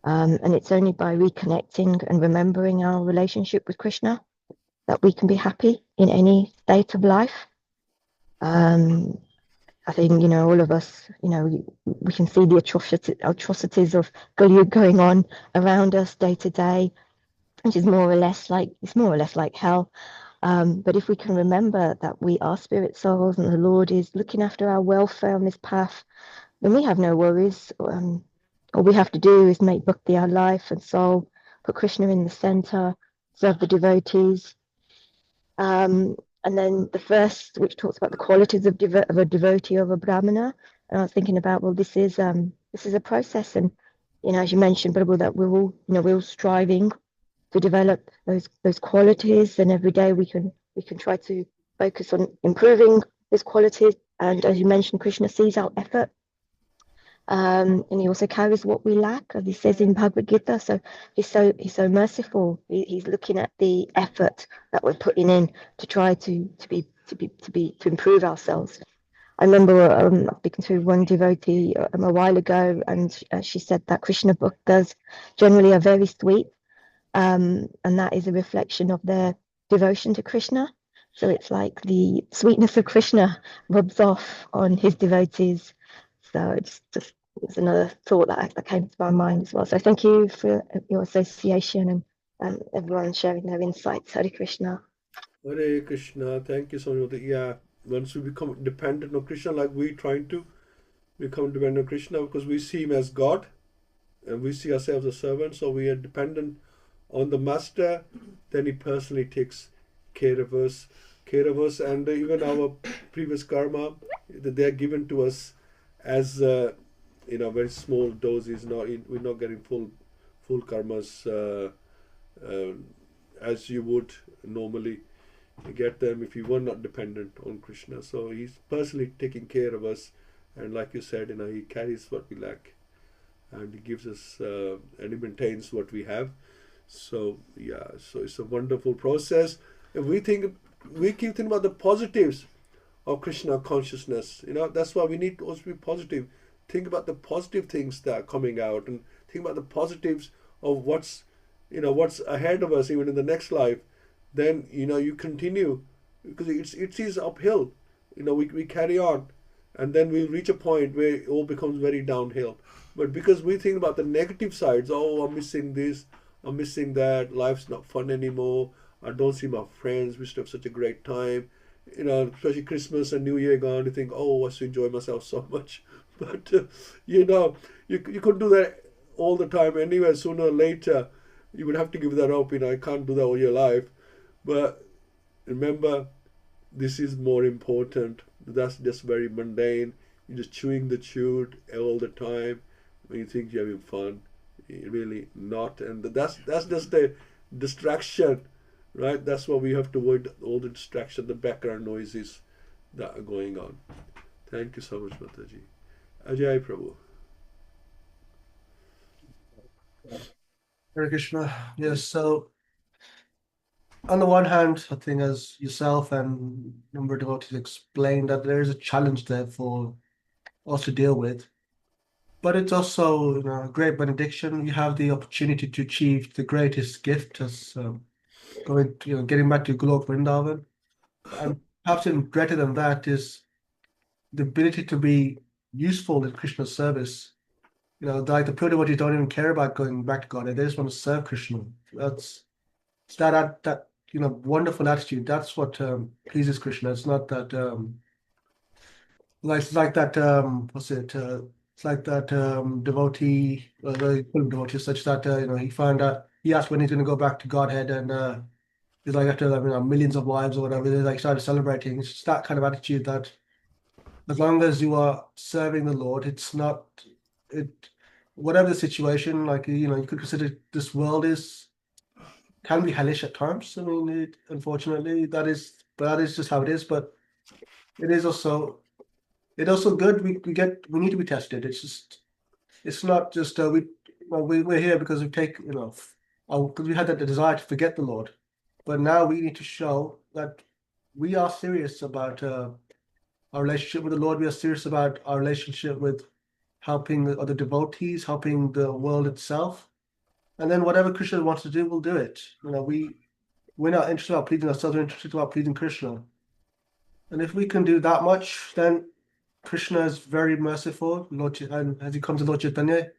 and it's only by reconnecting and remembering our relationship with Krishna that we can be happy in any state of life. I think, all of us, we can see the atrocities of Kali going on around us day to day, which is more or less like hell. But if we can remember that we are spirit souls and the Lord is looking after our welfare on this path, then we have no worries. All we have to do is make bhakti our life and soul, put Krishna in the center, serve the devotees. And then the first, which talks about the qualities of a devotee of a brahmana, and I was thinking about, well, this is a process, and as you mentioned, Prabhu, that we're all striving to develop those qualities, and every day we can try to focus on improving those qualities. And as you mentioned, Krishna sees our effort, and he also carries what we lack, as he says in Bhagavad Gita. So he's so merciful. He's looking at the effort that we're putting in to try to improve ourselves. I remember speaking to one devotee a while ago, and she said that Krishna bhaktas generally are very sweet, and that is a reflection of their devotion to Krishna. So it's like the sweetness of Krishna rubs off on his devotees. So it's another thought that came to my mind as well. So thank you for your association and everyone sharing their insights. Hare Krishna. Hare Krishna. Thank you so much. Yeah, once we become dependent on Krishna, like we trying to become dependent on Krishna, because we see him as God and we see ourselves as servants, so we are dependent on the master. Then he personally takes care of us, and even our previous karma, they are given to us as very small doses. We're not getting full karmas as you would normally get them if you were not dependent on Krishna. So he's personally taking care of us, and like you said, he carries what we lack, and he gives us and he maintains what we have. So yeah, so it's a wonderful process. And we keep thinking about the positives of Krishna consciousness. That's why we need to also be positive. Think about the positive things that are coming out, and think about the positives of what's ahead of us, even in the next life. Then you continue, because it is uphill. We carry on, and then we reach a point where it all becomes very downhill. But because we think about the negative sides, I'm missing this, I'm missing that, life's not fun anymore, I don't see my friends, we used to have such a great time, especially Christmas and New Year gone, you think, I used to enjoy myself so much. But you couldn't do that all the time anyway. Sooner or later you would have to give that up. I can't do that all your life. But remember, this is more important. That's just very mundane. You're just chewing the chewed all the time when you think you're having fun. You're really not. And that's just a distraction, right? That's why we have to avoid all the distraction, the background noises that are going on. Thank you so much, Mataji. Ajay Prabhu. Hare Krishna. Yes, so on the one hand, I think as yourself and a number of devotees explained, that there is a challenge there for us to deal with. But it's also a great benediction. You have the opportunity to achieve the greatest gift as getting back to Golok Vrindavan. And perhaps even greater than that is the ability to be useful in Krishna's service. Like the pure devotees don't even care about going back to God. They just want to serve Krishna. That's that wonderful attitude. That's what pleases Krishna. It's not that like that what's it? It's like that devotee, the devotee, such that he found out. He asked when he's going to go back to Godhead, and he's like, after millions of wives or whatever, they like started celebrating. It's just that kind of attitude that as long as you are serving the Lord, it's not whatever the situation, you could consider this world can be hellish at times. I mean, unfortunately, that is just how it is. But it is also good. We need to be tested. It's not just we're here because we take because we had that desire to forget the Lord, but now we need to show that we are serious about our relationship with the Lord. We are serious about our relationship with helping the other devotees, helping the world itself. And then whatever Krishna wants to do, we'll do it. We're not interested about pleasing ourselves, we're interested about pleasing Krishna. And if we can do that much, then Krishna is very merciful. And as he comes to Lord Chaitanya,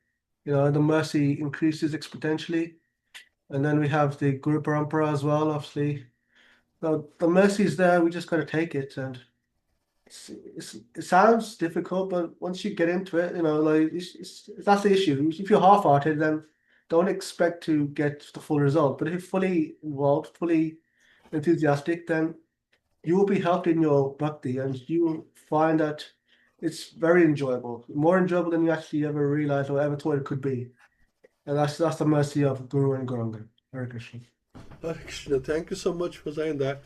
the mercy increases exponentially. And then we have the Guru Parampara as well, obviously. So the mercy is there. We just got to take it, and it sounds difficult, but once you get into it, like that's the issue. If you're half-hearted, then don't expect to get the full result. But if you're fully involved, fully enthusiastic, then you will be helped in your bhakti, and you will find that it's very enjoyable, more enjoyable than you actually ever realized or ever thought it could be. And that's the mercy of Guru and Gauranga. Hare Krishna. Hare Krishna, thank you so much for saying that.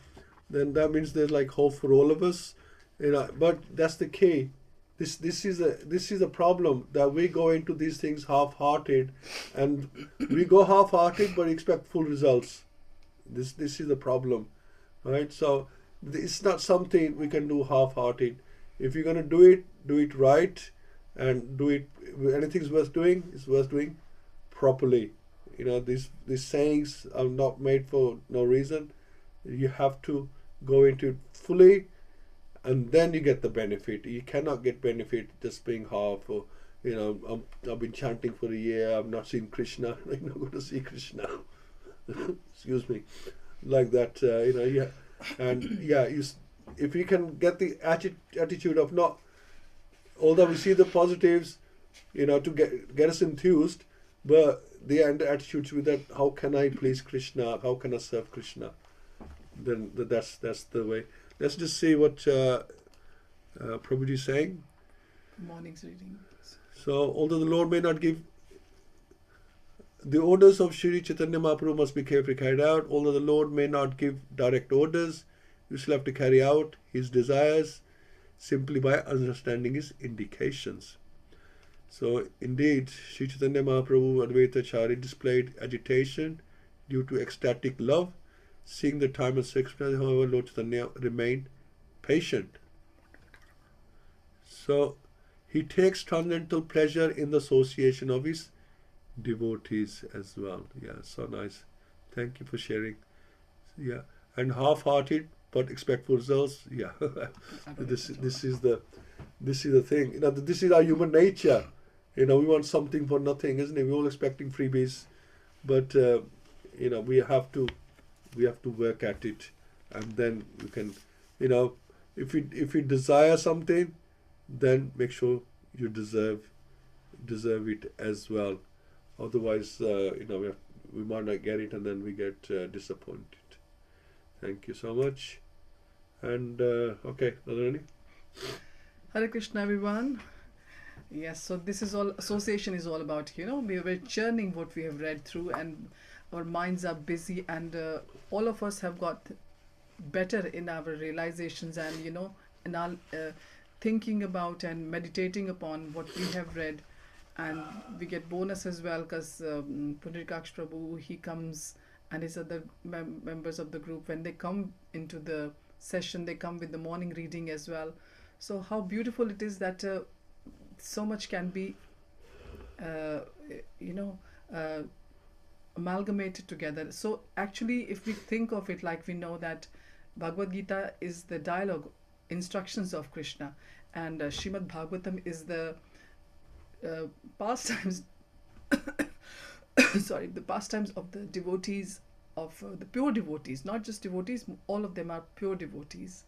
Then that means there's like hope for all of us, But that's the key. This is a problem that we go into these things half-hearted, and we go half-hearted but expect full results. This is the problem, right? So it's not something we can do half-hearted. If you're gonna do it right, and do it. Anything's worth doing, it's worth doing properly. These sayings are not made for no reason. You have to go into it fully, and then you get the benefit. You cannot get benefit just being half, or I've been chanting for a year, I've not seen Krishna, I'm not going to see Krishna. Excuse me, like that. If you can get the attitude of not, although we see the positives, to get us enthused, but the attitude with that, how can I please Krishna? How can I serve Krishna? Then that's the way. Let's just see what Prabhuji is saying. Morning's reading. So, although the Lord may not give, the orders of Shri Chaitanya Mahaprabhu must be carefully carried out. Although the Lord may not give direct orders, you still have to carry out His desires simply by understanding His indications. So, indeed, Shri Chaitanya Mahaprabhu Advaita Acharya displayed agitation due to ecstatic love. Seeing the time and circumstances, however, Lord Chaitanya remained patient. So, He takes transcendental pleasure in the association of His devotees as well. Yeah, so nice. Thank you for sharing. Yeah, and half-hearted but expect for results. Yeah, this is the thing. This is our human nature. We want something for nothing, isn't it? We're all expecting freebies, but we have to work at it, and then we can, if we desire something, then make sure you deserve it as well. Otherwise, we might not get it, and then we get disappointed. Thank you so much. And okay, Radharani. Hare Krishna, everyone. Yes, so this is all, association is all about, we're churning what we have read through, and our minds are busy, and all of us have got better in our realizations, and in our thinking about and meditating upon what we have read. And we get bonus as well, because Pundarikaksh Prabhu, he comes, and his other members of the group, when they come into the session, they come with the morning reading as well. So how beautiful it is that so much can be amalgamated together. So actually, if we think of it, like, we know that Bhagavad Gita is the dialogue, instructions of Krishna, and Śrīmad-Bhāgavatam is the pastimes the pastimes of the devotees, of the pure devotees, not just devotees, all of them are pure devotees.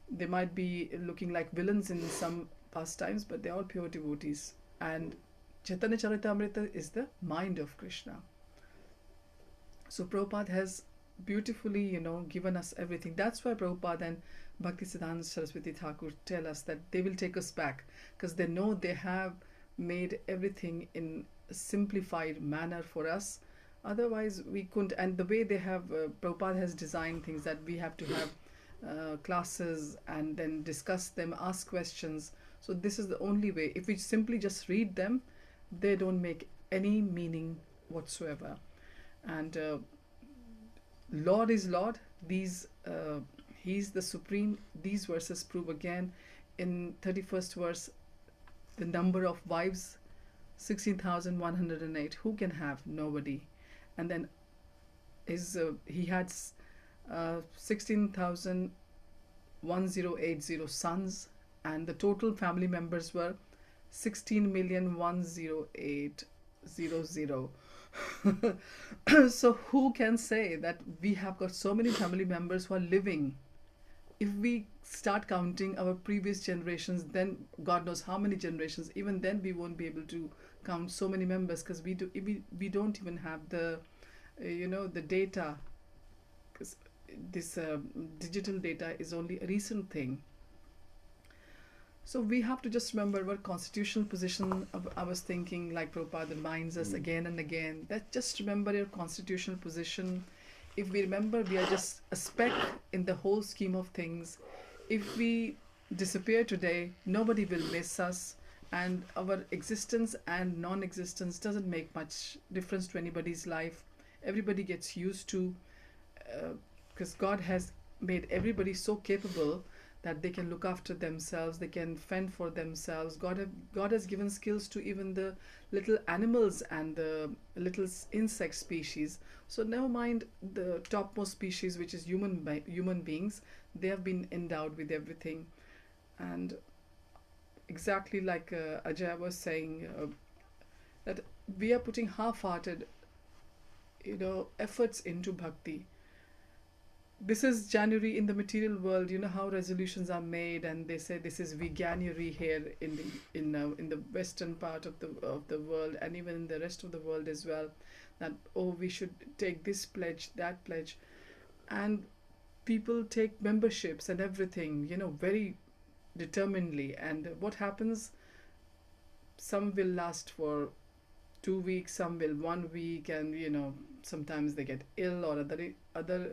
They might be looking like villains in some pastimes, but they're all pure devotees. And Chaitanya Charitamrita is the mind of Krishna. So Prabhupada has beautifully, given us everything. That's why Prabhupada and Bhaktisiddhanta Saraswati Thakur tell us that they will take us back, because they know they have made everything in a simplified manner for us. Otherwise, we couldn't. And the way they have, Prabhupada has designed things that we have to have classes and then discuss them, ask questions. So this is the only way. If we simply just read them, they don't make any meaning whatsoever. And Lord is Lord. He's the supreme. These verses prove again. In 31st verse, the number of wives, 16,108. Who can have? Nobody. And then he had 16,1080 sons, and the total family members were 16,108,000. So who can say that we have got so many family members who are living? If we start counting our previous generations, then God knows how many generations, even then we won't be able to count so many members, because we don't even have the the data, because this digital data is only a recent thing. So we have to just remember what constitutional position I was thinking, like Prabhupada reminds us again and again, that just remember your constitutional position. If we remember, we are just a speck in the whole scheme of things. If we disappear today, nobody will miss us, and our existence and non-existence doesn't make much difference to anybody's life. Everybody gets used to, because God has made everybody so capable that they can look after themselves, they can fend for themselves. God has given skills to even the little animals and the little insect species. So never mind the topmost species, which is human beings. They have been endowed with everything. And exactly like Ajay was saying, that we are putting half-hearted efforts into bhakti. This is January in the material world. You know how resolutions are made, and they say this is Veganuary here in the western part of the world, and even in the rest of the world as well. That we should take this pledge, that pledge, and people take memberships and everything, very determinedly. And what happens? Some will last for 2 weeks, some will 1 week, and sometimes they get ill, or other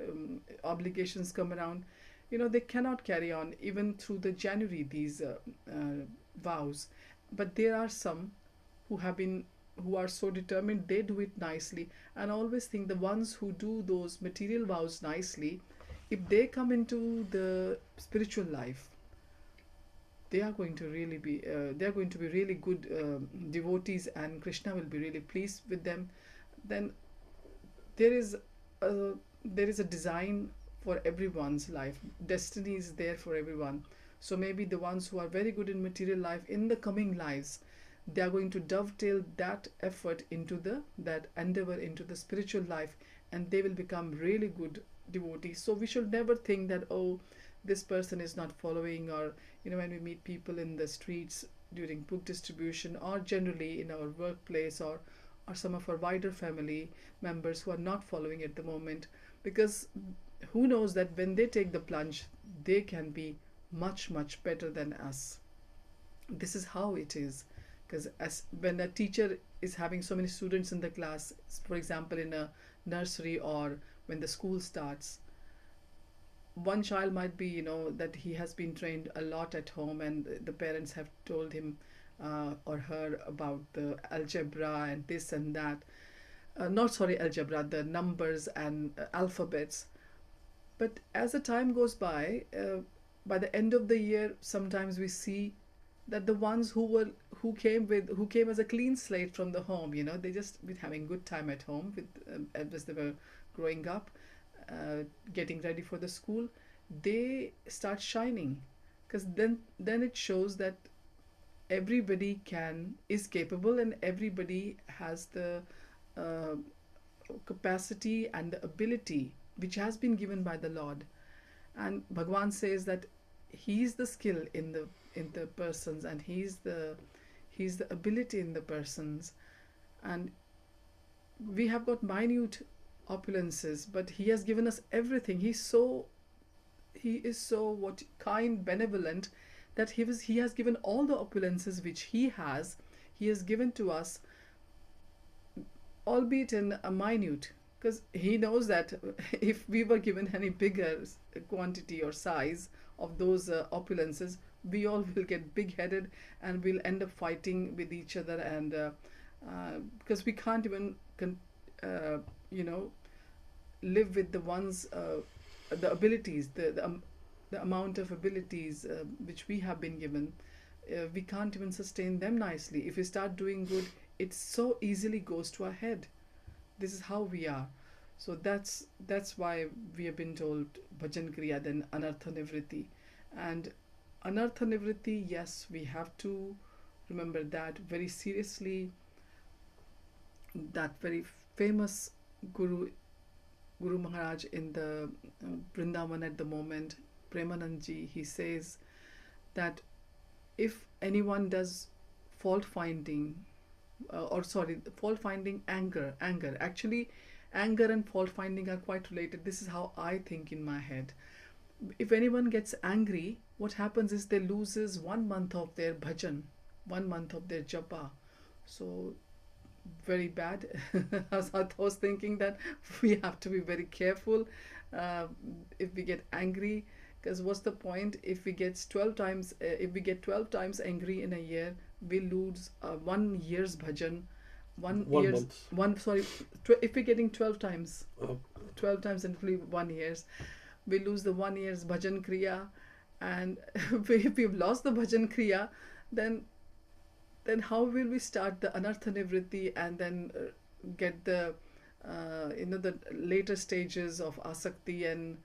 obligations come around. They cannot carry on even through the January, these vows. But there are some who are so determined, they do it nicely. And I always think the ones who do those material vows nicely, if they come into the spiritual life, they are going to be really good devotees, and Krishna will be really pleased with them. Then there is a design for everyone's life. Destiny is there for everyone. So maybe the ones who are very good in material life, in the coming lives, they are going to dovetail that effort into that endeavor into the spiritual life, and they will become really good devotees. So we should never think that, this person is not following, or when we meet people in the streets during book distribution, or generally in our workplace, or some of our wider family members who are not following at the moment. Because who knows that when they take the plunge, they can be much, much better than us. This is how it is. Because when a teacher is having so many students in the class, for example in a nursery, or when the school starts, one child might be, that he has been trained a lot at home, and the parents have told him or her about the algebra and this and that. Not sorry, algebra, the numbers and alphabets. But as the time goes by the end of the year, sometimes we see that the ones who came as a clean slate from the home, they just been having good time at home with as they were growing up, getting ready for the school, they start shining. Because then it shows that everybody is capable, and everybody has the capacity and the ability which has been given by the Lord. And Bhagwan says that he's the skill in the persons, and he's the ability in the persons. And we have got minute opulences, but he has given us everything. He is so kind, benevolent, that he has given all the opulences which he has given to us, albeit in a minute, because he knows that if we were given any bigger quantity or size of those opulences, we all will get big-headed, and we'll end up fighting with each other, and because we can't even live with the ones the abilities, the amount of abilities which we have been given. We can't even sustain them nicely. If we start doing good, it so easily goes to our head. This is how we are. So that's why we have been told bhajan kriya, then anartha nivritti. And anartha nivritti, yes, we have to remember that very seriously, that very famous Guru Maharaj in the Vrindavan at the moment, Premanandji, he says that if anyone does fault finding, fault finding anger. Actually, anger and fault finding are quite related. This is how I think in my head. If anyone gets angry, what happens is they loses 1 month of their bhajan, 1 month of their japa. So very bad. I was thinking that we have to be very careful if we get angry, because what's the point if we get 12 times angry in a year, we lose 1 year's bhajan, if we're getting 12 times, 12 times in 1 years, we lose the 1 year's bhajan kriya. And if we've lost the bhajan kriya, then how will we start the anartha nivritti and then get the the later stages of asakti, and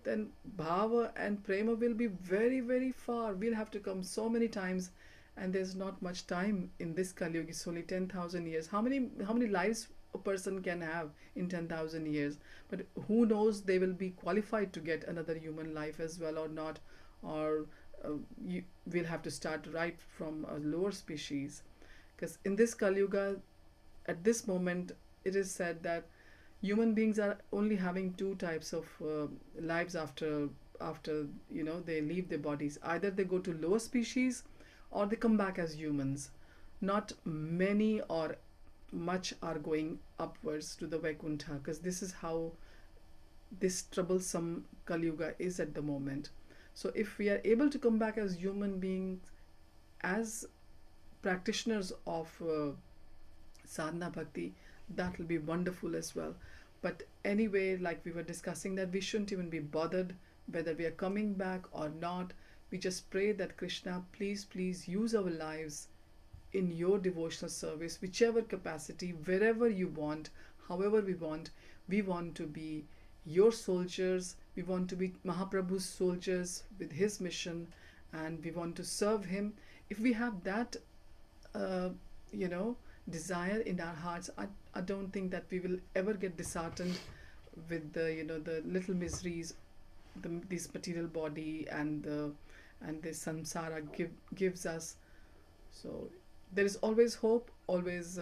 then bhava and prema will be very, very far. We'll have to come so many times, and there's not much time in this Kali Yuga. It's only 10,000 years. How many lives a person can have in 10,000 years? But who knows, they will be qualified to get another human life as well or not, or we'll have to start right from a lower species. Because in this Kali Yuga, at this moment, it is said that human beings are only having 2 types of lives after they leave their bodies. Either they go to lower species or they come back as humans. Not many or much are going upwards to the Vaikuntha, because this is how this troublesome Kali Yuga is at the moment. So if we are able to come back as human beings, as practitioners of sadhana bhakti, that will be wonderful as well. But anyway, like we were discussing, that we shouldn't even be bothered whether we are coming back or not. We just pray that Krishna, please use our lives in your devotional service, whichever capacity, wherever you want, however we want to be your soldiers. We want to be Mahaprabhu's soldiers with his mission, and we want to serve him. If we have that desire in our hearts, I don't think that we will ever get disheartened with the little miseries this material body and the samsara gives us. So there is always hope. Always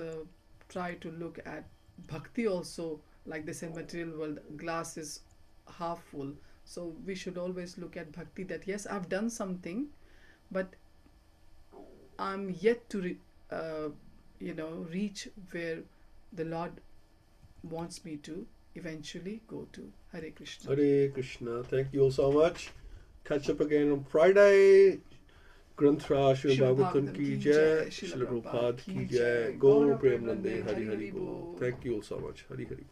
try to look at bhakti also, like this in material world, glass is half full. So we should always look at bhakti, that yes, I've done something, but I'm yet to reach where the Lord wants me to eventually go to. Hare Krishna. Hare Krishna. Thank you all so much. Catch up again on Friday. Granthra Śrīmad-Bhāgavatam ki jai, Srila Prabhupada ki jai, Gaur Premanande, Hari Hari Bol. Thank you all so much. Hari Hari.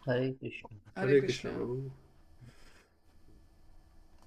Hare Krishna. Hare Krishna. Prabhu.